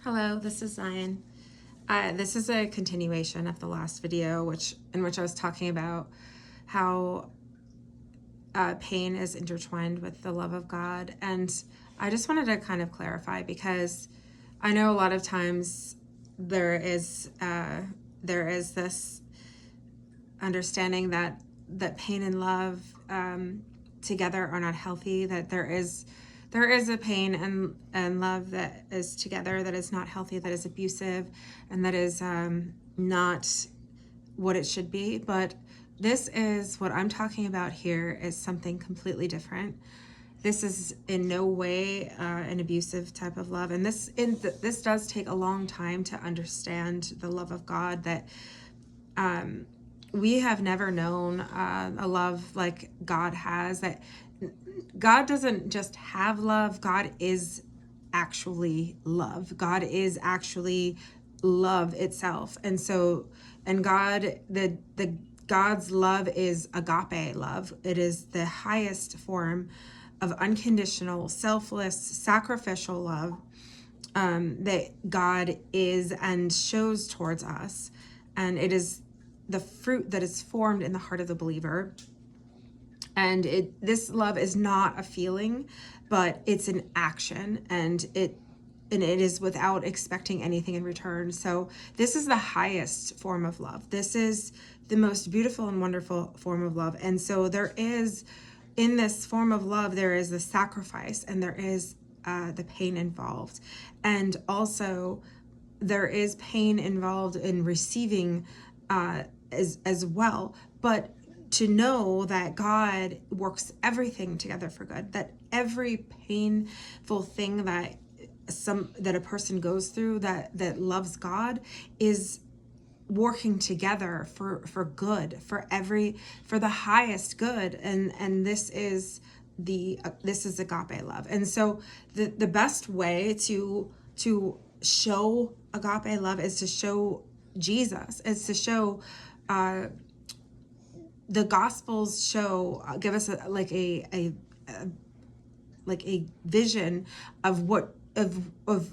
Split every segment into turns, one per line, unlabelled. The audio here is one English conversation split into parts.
Hello, this is Zion. This is a continuation of the last video, in which I was talking about how pain is intertwined with the love of God. And I just wanted to kind of clarify, because I know a lot of times there is this understanding that pain and love together are not healthy, that there is a pain and love that is together that is not healthy, that is abusive, and that is not what it should be. But this is what I'm talking about here is something completely different. This is in no way an abusive type of love, and this does take a long time to understand the love of God. That we have never known a love like God has. That God doesn't just have love, God is actually love. God is actually love itself. And so, and God, the God's love is agape love. It is the highest form of unconditional, selfless, sacrificial love that God is and shows towards us. And it is the fruit that is formed in the heart of the believer. And this love is not a feeling, but it's an action, and it is without expecting anything in return. So this is the highest form of love. This is the most beautiful and wonderful form of love. And so there is, in this form of love, there is the sacrifice, and there is the pain involved. And also there is pain involved in receiving as well. But to know that God works everything together for good, that every painful thing that a person goes through that loves God is working together for good, for the highest good. And this is agape love. And so the best way to show agape love is to show Jesus, is to show the Gospels give us a vision of what of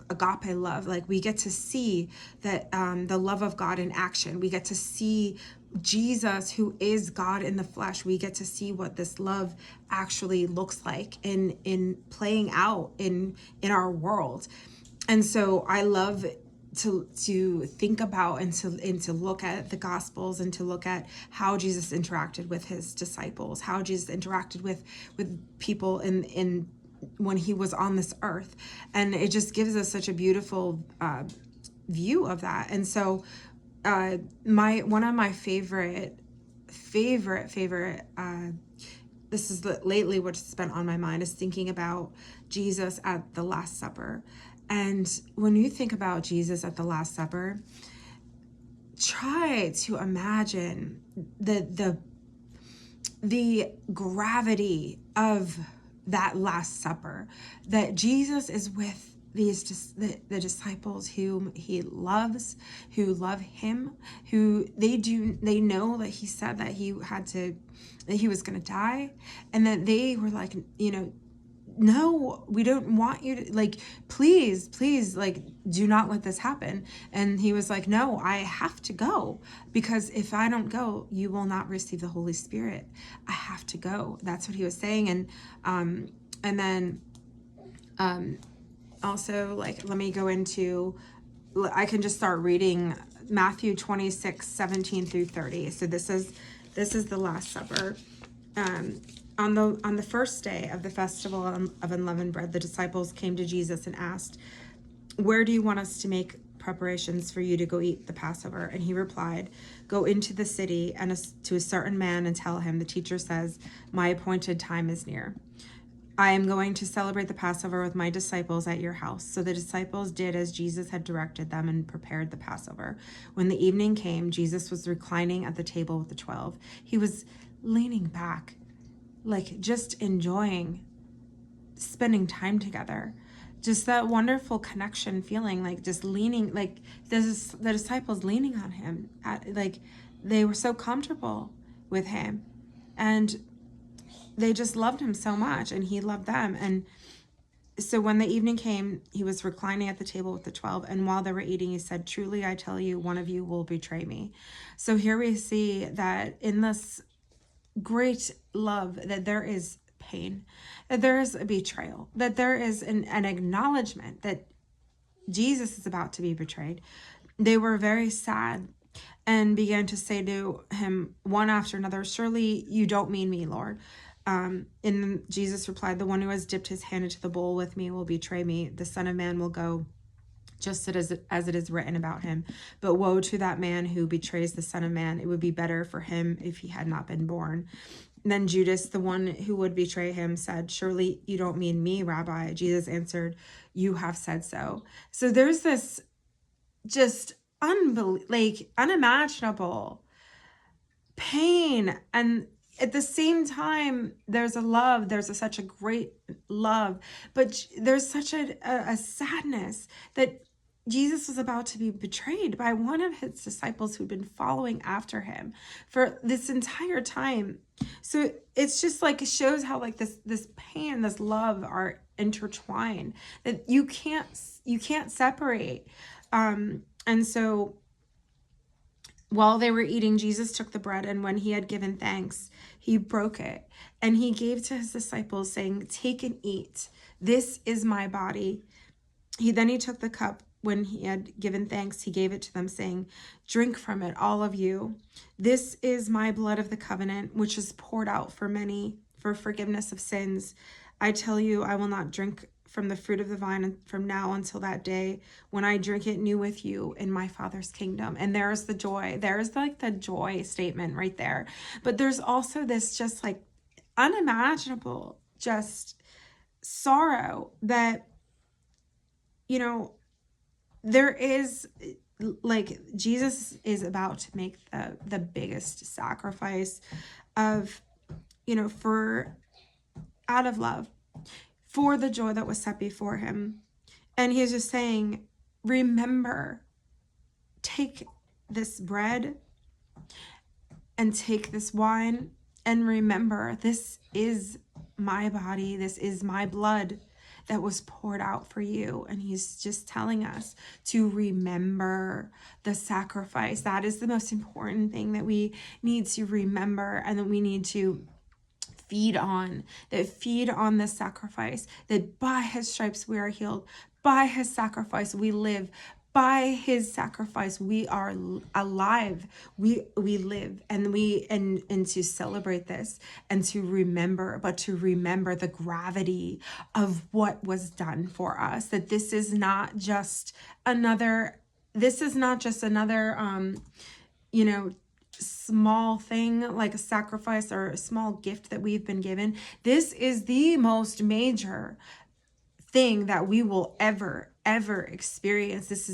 agape love. Like, we get to see that the love of God in action. We get to see Jesus, who is God in the flesh. We get to see what this love actually looks like in playing out in our world. And so I love to think about and to look at the Gospels, and to look at how Jesus interacted with his disciples, how Jesus interacted with people in when he was on this earth. And it just gives us such a beautiful view of that. And so one of my favorite this is lately what's been on my mind, is thinking about Jesus at the Last Supper. And when you think about Jesus at the Last Supper, try to imagine the gravity of that Last Supper, that Jesus is with the disciples whom he loves, who love him, who they know that he said that he was going to die, and that they were like, no, we don't want you to, like, please, like, do not let this happen. And he was like, no, I have to go, because if I don't go, you will not receive the Holy Spirit. I have to go. That's what he was saying. And then also, like, let me go into, I can just start reading Matthew 26, 17 through 30. So this is the Last Supper. On the first day of the festival of unleavened bread, the disciples came to Jesus and asked, "Where do you want us to make preparations for you to go eat the Passover?" And he replied, "Go into the city and to a certain man and tell him, the teacher says, my appointed time is near. I am going to celebrate the Passover with my disciples at your house." So the disciples did as Jesus had directed them and prepared the Passover. When the evening came, Jesus was reclining at the table with the 12. He was leaning back, like, just enjoying spending time together. Just that wonderful connection feeling, like, just leaning, like, the disciples leaning on him, like, they were so comfortable with him, and they just loved him so much, and he loved them. And So when the evening came, he was reclining at the table with the 12. And while they were eating, he said, truly, I tell you, one of you will betray me. So here we see that in this great love, that there is pain, that there is a betrayal, that there is an acknowledgement that Jesus is about to be betrayed. They were very sad and began to say to him one after another, surely you don't mean me, Lord. And Jesus replied, the one who has dipped his hand into the bowl with me will betray me. The Son of Man will go just as it is written about him. But woe to that man who betrays the Son of Man. It would be better for him if he had not been born. Then Judas, the one who would betray him, said, surely you don't mean me, Rabbi. Jesus answered, you have said so. So there's this just unimaginable pain, and at the same time there's a love, such a great love, but there's such a sadness that Jesus was about to be betrayed by one of his disciples who'd been following after him for this entire time. So it's just like, it shows how like this pain, this love are intertwined, that you can't separate. And so while they were eating, Jesus took the bread, and when he had given thanks, he broke it, and he gave to his disciples, saying, take and eat. This is my body. He took the cup. When he had given thanks, he gave it to them, saying, drink from it, all of you. This is my blood of the covenant, which is poured out for many for forgiveness of sins. I tell you, I will not drink from the fruit of the vine from now until that day when I drink it new with you in my Father's kingdom. And there's the joy. There's like the joy statement right there. But there's also this just like unimaginable just sorrow that, you know, there is, like, Jesus is about to make the biggest sacrifice of, you know, for out of love, for the joy that was set before him. And he's just saying, remember, take this bread and take this wine, and remember, this is my body, this is my blood that was poured out for you. And he's just telling us to remember the sacrifice. That is the most important thing that we need to remember, and that we need to feed on the sacrifice, that by his stripes we are healed, by his sacrifice we live, by his sacrifice we are alive, we live, and to celebrate this, and to remember the gravity of what was done for us, that this is not just another you know, small thing, like a sacrifice or a small gift that we've been given. This is the most major thing that we will ever experience. This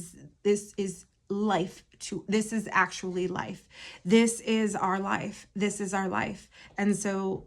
is life. This is actually life. This is our life. And so